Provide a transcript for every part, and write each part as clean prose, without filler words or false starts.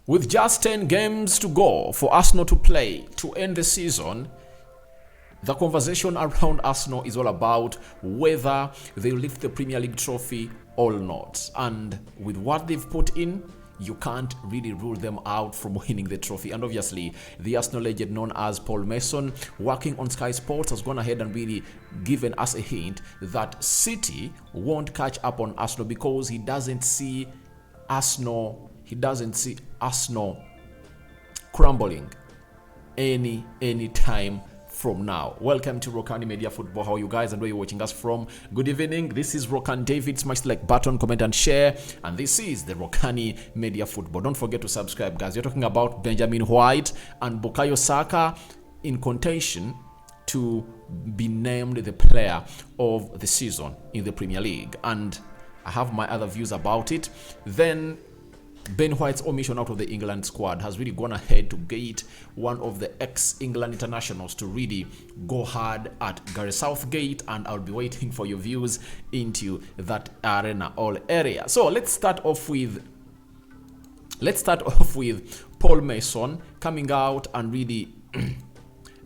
With just 10 games to go for Arsenal to play to end the season, the conversation around Arsenal is all about whether they lift the Premier League trophy or not. And with what they've put in, you can't really rule them out from winning the trophy. And obviously, the Arsenal legend known as Paul Mason, working on Sky Sports, has gone ahead and really given us a hint that City won't catch up on Arsenal because he doesn't see Arsenal crumbling any time from now. Welcome to Rokani Media Football. How are you guys and where you're watching us from? Good evening. This is Rokani David. Smash the like button, comment and share. And this is the Rokani Media Football. Don't forget to subscribe, guys. We're talking about Benjamin White and Bukayo Saka in contention to be named the player of the season in the Premier League. And I have my other views about it. Then Ben White's omission out of the England squad has really gone ahead to get one of the ex-England internationals to really go hard at Gary Southgate, and I'll be waiting for your views into that arena all area. So let's start off with Paul Mason coming out and really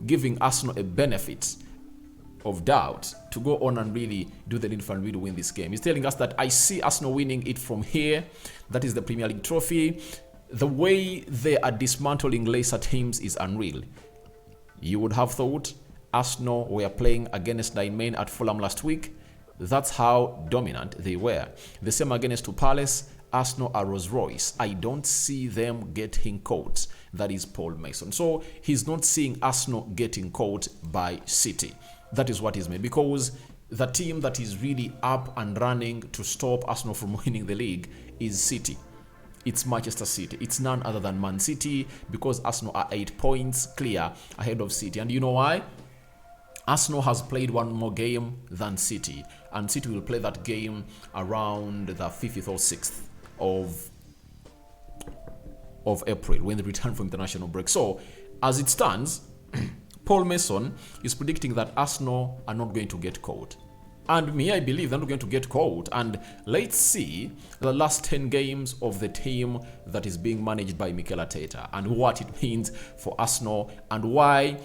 giving Arsenal a benefit of doubt to go on and really do the needful and really win this game. He's telling us that I see Arsenal winning it from here. That is the Premier League trophy. The way they are dismantling lesser teams is unreal. You would have thought Arsenal were playing against 9 men at Fulham last week. That's how dominant they were. The same against Palace. Arsenal are Rolls Royce. I don't see them getting caught. That is Paul Mason. So he's not seeing Arsenal getting caught by City. That is what he's made, because the team that is really up and running to stop Arsenal from winning the league is City. It's Manchester City. It's none other than Man City, because Arsenal are 8 points clear ahead of City. And you know why? Arsenal has played one more game than City, and City will play that game around the 5th or 6th of April when they return from international break. So as it stands, Paul Mason is predicting that Arsenal are not going to get caught. And me, I believe they're not going to get caught. And let's see the last 10 games of the team that is being managed by Mikel Arteta and what it means for Arsenal, and why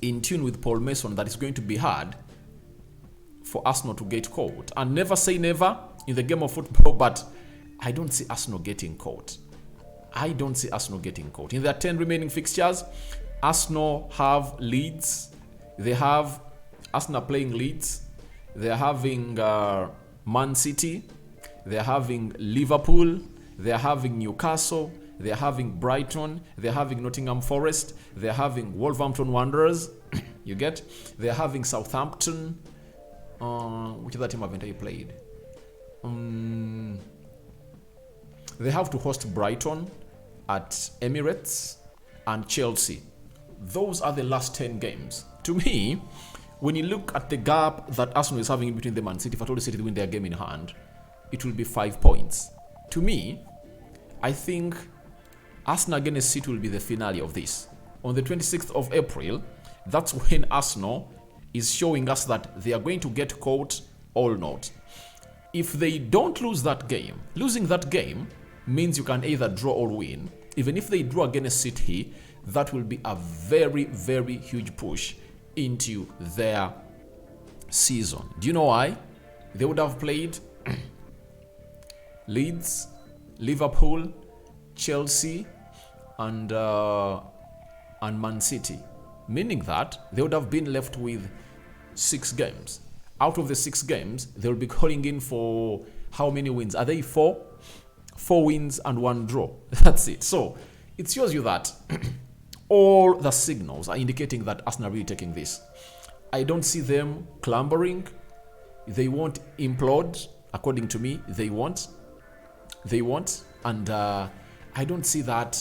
in tune with Paul Mason that it's going to be hard for Arsenal to get caught. And never say never in the game of football, but I don't see Arsenal getting caught. I don't see Arsenal getting caught. In their 10 remaining fixtures, Arsenal have Leeds. Arsenal playing Leeds. They're having Man City. They're having Liverpool. They're having Newcastle. They're having Brighton. They're having Nottingham Forest. They're having Wolverhampton Wanderers. You get? They're having Southampton. Which other team haven't I played? They have to host Brighton at Emirates and Chelsea. Those are the last 10 games. To me, when you look at the gap that Arsenal is having between them and City, if at all City win their game in hand, it will be 5 points. To me, I think Arsenal against City will be the finale of this. On the 26th of April, that's when Arsenal is showing us that they are going to get caught or not. If they don't lose that game, losing that game means you can either draw or win. Even if they draw against City, that will be a very, very huge push into their season. Do you know why? They would have played Leeds, Liverpool, Chelsea, and Man City, meaning that they would have been left with 6 games. Out of the 6 games, they will be calling in for how many wins? Are they 4? 4 wins and 1 draw. That's it. So it shows you that all the signals are indicating that Arsenal are really taking this. I don't see them clambering. They won't implode. According to me, they won't. And I don't see that.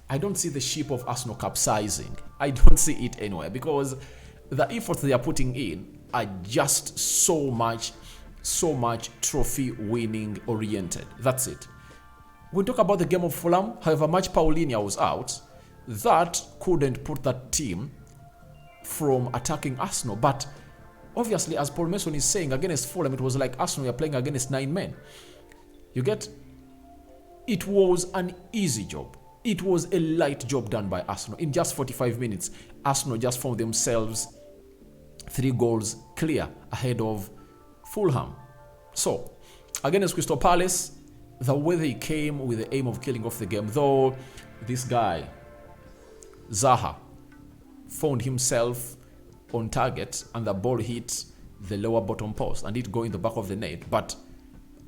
I don't see the ship of Arsenal capsizing. I don't see it anywhere, because the efforts they are putting in are just so much trophy winning oriented. That's it. We talk about the game of Fulham, however much Paulinho was out, that couldn't put that team from attacking Arsenal. But obviously, as Paul Mason is saying, against Fulham, it was like Arsenal were playing against 9 men. You get? It was an easy job. It was a light job done by Arsenal. In just 45 minutes, Arsenal just found themselves 3 goals clear ahead of Fulham. So, against Crystal Palace, the way they came with the aim of killing off the game, though this guy, Zaha, found himself on target and the ball hit the lower bottom post and it go in the back of the net. But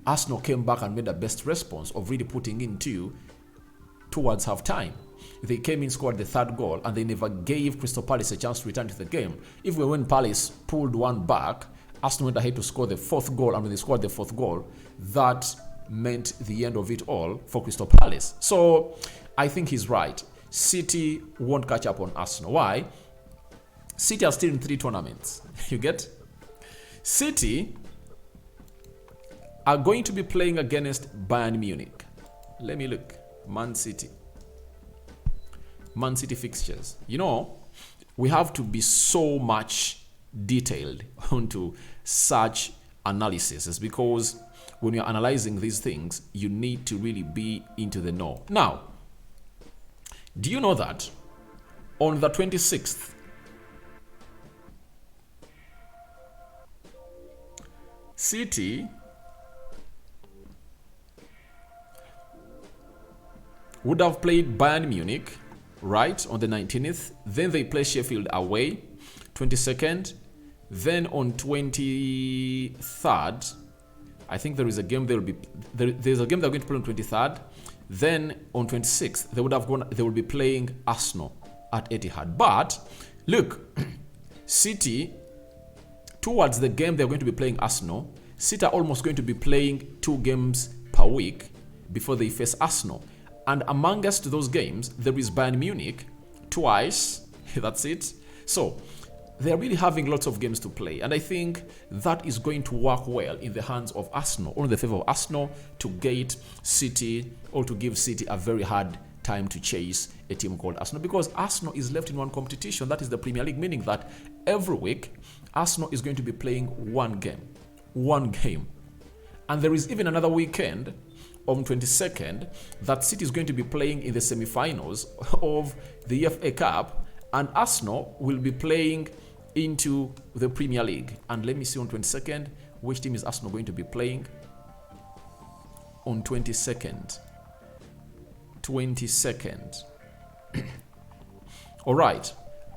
Arsenal came back and made the best response of really putting in 2 towards half time. They came in, scored the 3rd goal, and they never gave Crystal Palace a chance to return to the game. Even when Palace pulled one back, Arsenal went ahead to score the 4th goal, and when they scored the 4th goal, that meant the end of it all for Crystal Palace. So I think he's right. City won't catch up on Arsenal. Why? City are still in 3 tournaments. You get? City are going to be playing against Bayern Munich. Let me look. Man City fixtures. You know, we have to be so much detailed onto such analysis. It's because when you're analyzing these things, you need to really be into the know. Now, do you know that on the 26th, City would have played Bayern Munich, right, on the 19th. Then they play Sheffield away, 22nd. Then on 23rd, I think there is a game there's a game they're going to play on 23rd. Then on 26th, they will be playing Arsenal at Etihad. But look, City, towards the game they're going to be playing Arsenal, City are almost going to be playing 2 games per week before they face Arsenal. And amongst those games, there is Bayern Munich twice. That's it. So they're really having lots of games to play. And I think that is going to work well in the hands of Arsenal, or in the favor of Arsenal, to gate City, or to give City a very hard time to chase a team called Arsenal. Because Arsenal is left in one competition, that is the Premier League, meaning that every week, Arsenal is going to be playing one game. And there is even another weekend on 22nd that City is going to be playing in the semi-finals of the FA Cup, and Arsenal will be playing into the Premier League. And let me see on 22nd, which team is Arsenal going to be playing on 22nd. All right,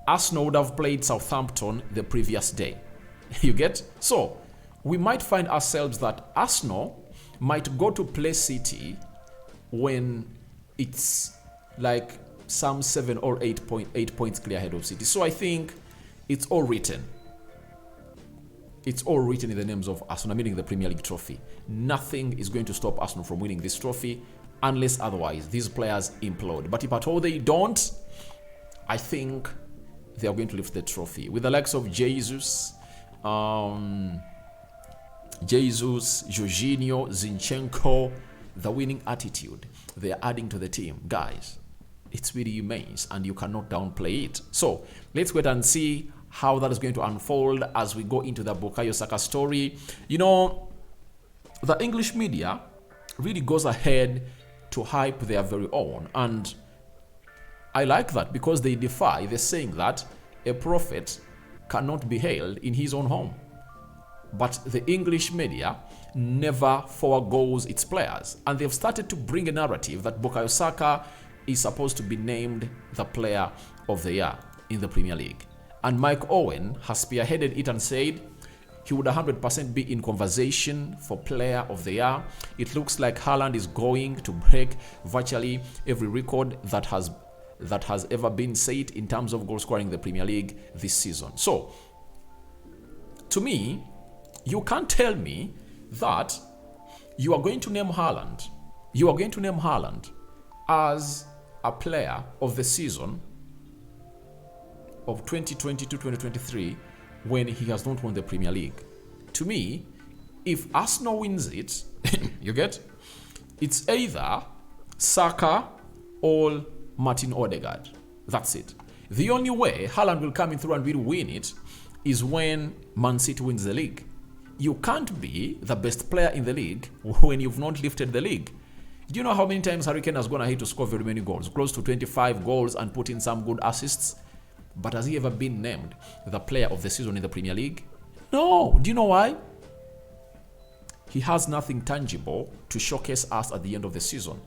Arsenal would have played Southampton the previous day. You get? So we might find ourselves that Arsenal might go to play City when it's like some 7 or 8 points clear ahead of City. So I think it's all written. It's all written in the names of Arsenal, meaning the Premier League trophy. Nothing is going to stop Arsenal from winning this trophy unless otherwise these players implode. But if at all they don't, I think they are going to lift the trophy. With the likes of Jesus, Jorginho, Zinchenko, the winning attitude they are adding to the team. Guys, it's really immense and you cannot downplay it. So let's wait and see how that is going to unfold as we go into the Bukayo Saka story. You know, the English media really goes ahead to hype their very own, and I like that because they defy the saying that a prophet cannot be hailed in his own home. But the English media never forgoes its players, and they've started to bring a narrative that Bukayo Saka is supposed to be named the player of the year in the Premier League. And Mike Owen has spearheaded it and said he would 100% be in conversation for player of the year. It looks like Haaland is going to break virtually every record that has ever been set in terms of goal scoring in the Premier League this season. So, to me, you can't tell me that you are going to name Haaland. You are going to name Haaland as a player of the season of 2022-2023 when he has not won the Premier League. To me, if Arsenal wins it, you get, it's either Saka or Martin Odegaard. That's it. The only way Haaland will come in through and will win it is when Man City wins the league. You can't be the best player in the league when you've not lifted the league. Do you know how many times Harry Kane has gone ahead to score very many goals? Close to 25 goals and put in some good assists. But has he ever been named the player of the season in the Premier League? No. Do you know why? He has nothing tangible to showcase us at the end of the season.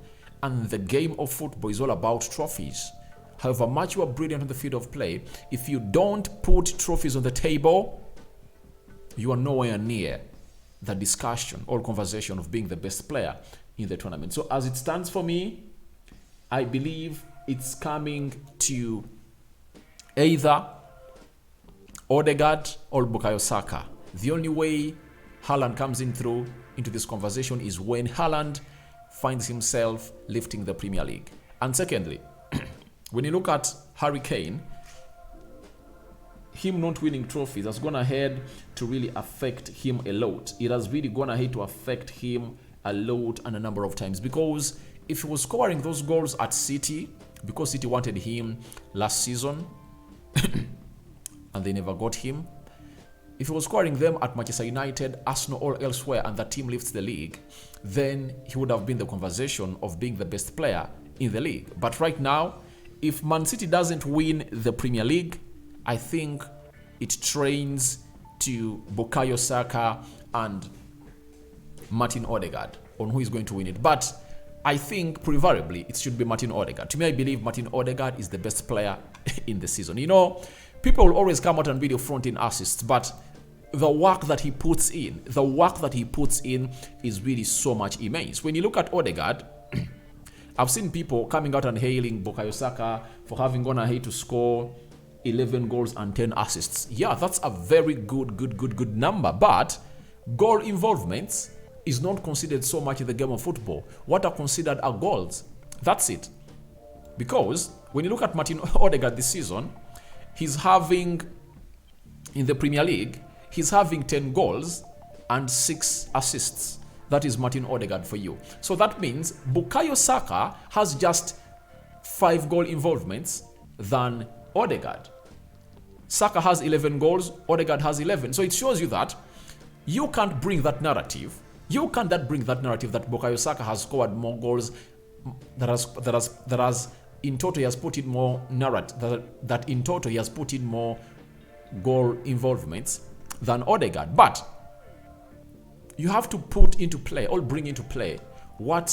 And the game of football is all about trophies. However much you are brilliant on the field of play, if you don't put trophies on the table, you are nowhere near the discussion or conversation of being the best player in the tournament. So as it stands for me, I believe it's coming to either Odegaard or Bukayo Saka. The only way Haaland comes into this conversation is when Haaland finds himself lifting the Premier League. And secondly, when you look at Harry Kane, him not winning trophies has gone ahead to really affect him a lot. It has really gone ahead to affect him a lot and a number of times, because if he was scoring those goals at City, because City wanted him last season and they never got him, if he was scoring them at Manchester United, Arsenal or elsewhere, and the team lifts the league, then he would have been the conversation of being the best player in the league. But right now, if Man City doesn't win the Premier League, I think it trains to Bukayo Saka and Martin Odegaard on who is going to win it. But I think preferably it should be Martin Odegaard. To me, I believe Martin Odegaard is the best player in the season. You know, people will always come out and video front in assists, but the work that he puts in, is really so much immense. When you look at Odegaard, I've seen people coming out and hailing Bukayo Saka for having gone ahead to score 11 goals and 10 assists. Yeah, that's a very good number, but goal involvements is not considered so much in the game of football. What are considered are goals. That's it. Because when you look at Martin Odegaard this season, he's having, in the Premier League, he's having 10 goals and 6 assists. That is Martin Odegaard for you. So that means Bukayo Saka has just 5 goal involvements than Odegaard. Saka has 11 goals, Odegaard has 11. So it shows you that you can't bring that narrative. You can't bring that narrative that Bukayo Saka has scored more goals, that has in total he has put in more narrative, that in total he has put in more goal involvements than Odegaard. But you have to put into play or bring into play what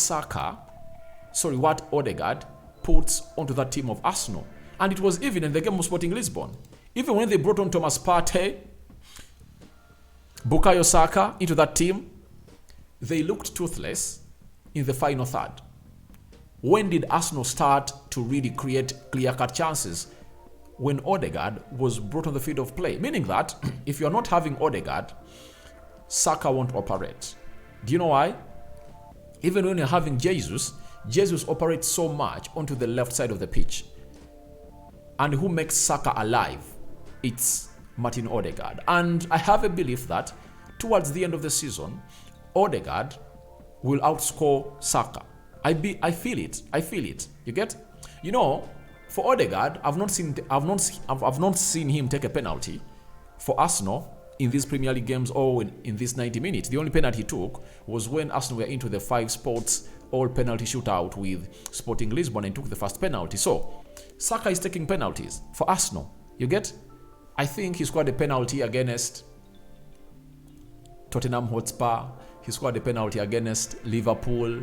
Odegaard puts onto that team of Arsenal. And it was even in the game of Sporting Lisbon. Even when they brought on Thomas Partey, Bukayo Saka into that team, they looked toothless in the final third. When did Arsenal start to really create clear-cut chances? When Odegaard was brought on the field of play. Meaning that if you're not having Odegaard, Saka won't operate. Do you know why? Even when you're having Jesus operates so much onto the left side of the pitch. And who makes Saka alive? It's Martin Odegaard. And I have a belief that towards the end of the season, Odegaard will outscore Saka. I feel it. You get? You know, for Odegaard, I've not seen him take a penalty for Arsenal in these Premier League games or in these 90 minutes. The only penalty he took was when Arsenal were into the 5 spots all penalty shootout with Sporting Lisbon and took the first penalty. So Saka is taking penalties for Arsenal. You get? I think he scored a penalty against Tottenham Hotspur. He scored a penalty against Liverpool.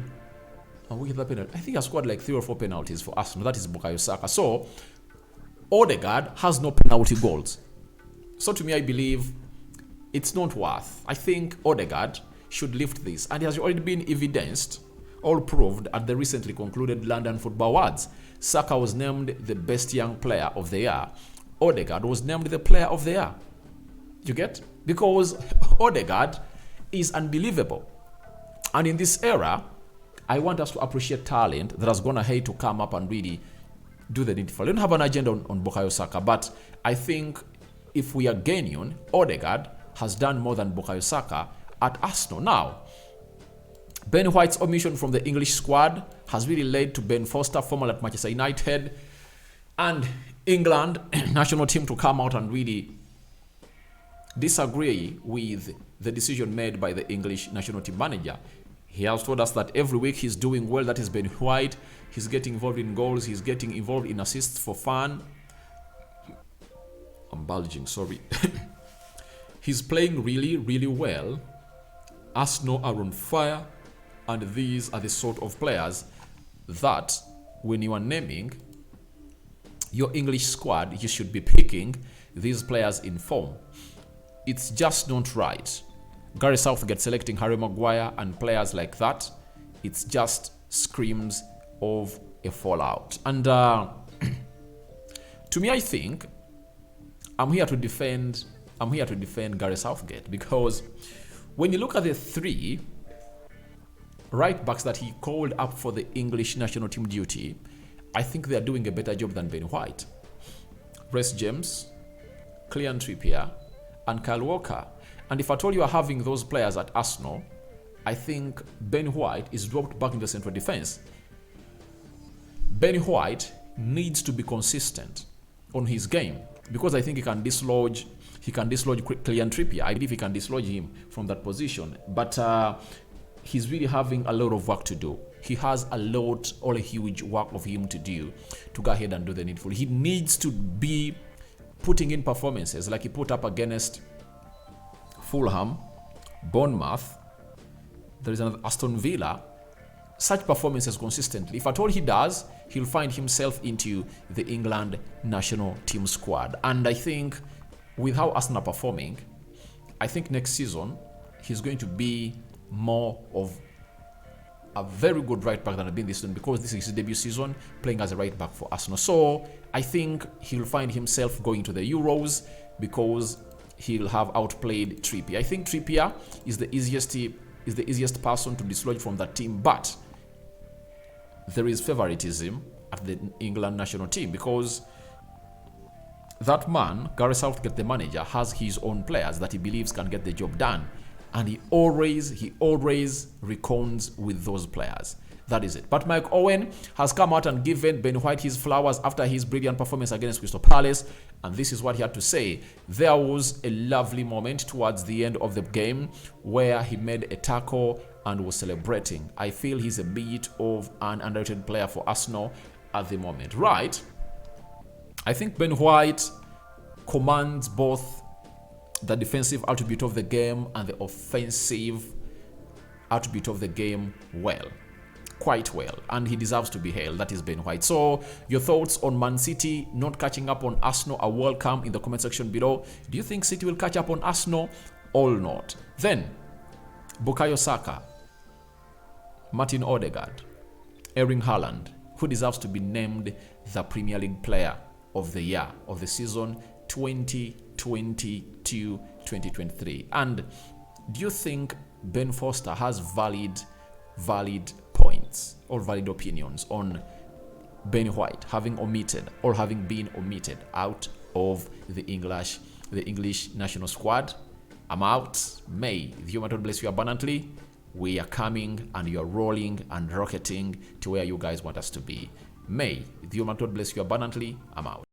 And we get that penalty. I think he scored like 3 or 4 penalties for Arsenal. That is Bukayo Saka. So Odegaard has no penalty goals. So to me, I believe it's not worth. I think Odegaard should lift this. And it has already been evidenced, all proved at the recently concluded London Football Awards. Saka was named the best young player of the year. Odegaard was named the player of the year. You get? Because Odegaard is unbelievable. And in this era, I want us to appreciate talent that has gone ahead to come up and really do the needful. I don't have an agenda on Bukayo Saka, but I think if we are genuine, Odegaard has done more than Bukayo Saka at Arsenal. Now, Ben White's omission from the English squad has really led to Ben Foster, former at Manchester United, and England national team to come out and really disagree with the decision made by the English national team manager. He has told us that every week he's doing well. That is Ben White. He's getting involved in goals. He's getting involved in assists for fun. I'm bulging, sorry. He's playing really, really well. Arsenal are on fire. And these are the sort of players that when you are naming your English squad, you should be picking these players in form. It's just not right. Gary Southgate selecting Harry Maguire and players like that, it's just screams of a fallout. And to me, I think I'm here to defend Gary Southgate, because when you look at the 3 right backs that he called up for the English national team duty, I think they are doing a better job than Ben White. Reece James, Clean Trippier, and Kyle Walker. And if at all you are having those players at Arsenal, I think Ben White is dropped back into central defense. Ben White needs to be consistent on his game, because I think he can dislodge Clean Trippier. I believe he can dislodge him from that position. But he's really having a lot of work to do. He has a huge work of him to do to go ahead and do the needful. He needs to be putting in performances like he put up against Fulham, Bournemouth, there is another Aston Villa. Such performances consistently. If at all he does, he'll find himself into the England national team squad. And I think with how Arsenal are performing, I think next season he's going to be more of a very good right back than I've been this season, because this is his debut season playing as a right back for Arsenal. So I think he'll find himself going to the Euros because he'll have outplayed Trippier. I think Trippier is the easiest person to dislodge from that team, but there is favoritism at the England national team because that man, Gary Southgate, the manager, has his own players that he believes can get the job done, and he always reckons with those players. That is it. But Mike Owen has come out and given Ben White his flowers after his brilliant performance against Crystal Palace. And this is what he had to say. There was a lovely moment towards the end of the game where he made a tackle and was celebrating. I feel he's a bit of an underrated player for Arsenal at the moment. Right? I think Ben White commands both the defensive attribute of the game and the offensive attribute of the game well. Quite well, and he deserves to be hailed. That is Ben White. So your thoughts on Man City not catching up on Arsenal are welcome in the comment section below. Do you think City will catch up on Arsenal or not? Then Bukayo Saka, Martin Odegaard, Erling Haaland, who deserves to be named the Premier League player of the year of the season 2022-2023. And do you think Ben Foster has valid points or valid opinions on Ben White having been omitted out of the English national squad? I'm out. May the Human God bless you abundantly. We are coming and you are rolling and rocketing to where you guys want us to be. May the Human God bless you abundantly. I'm out.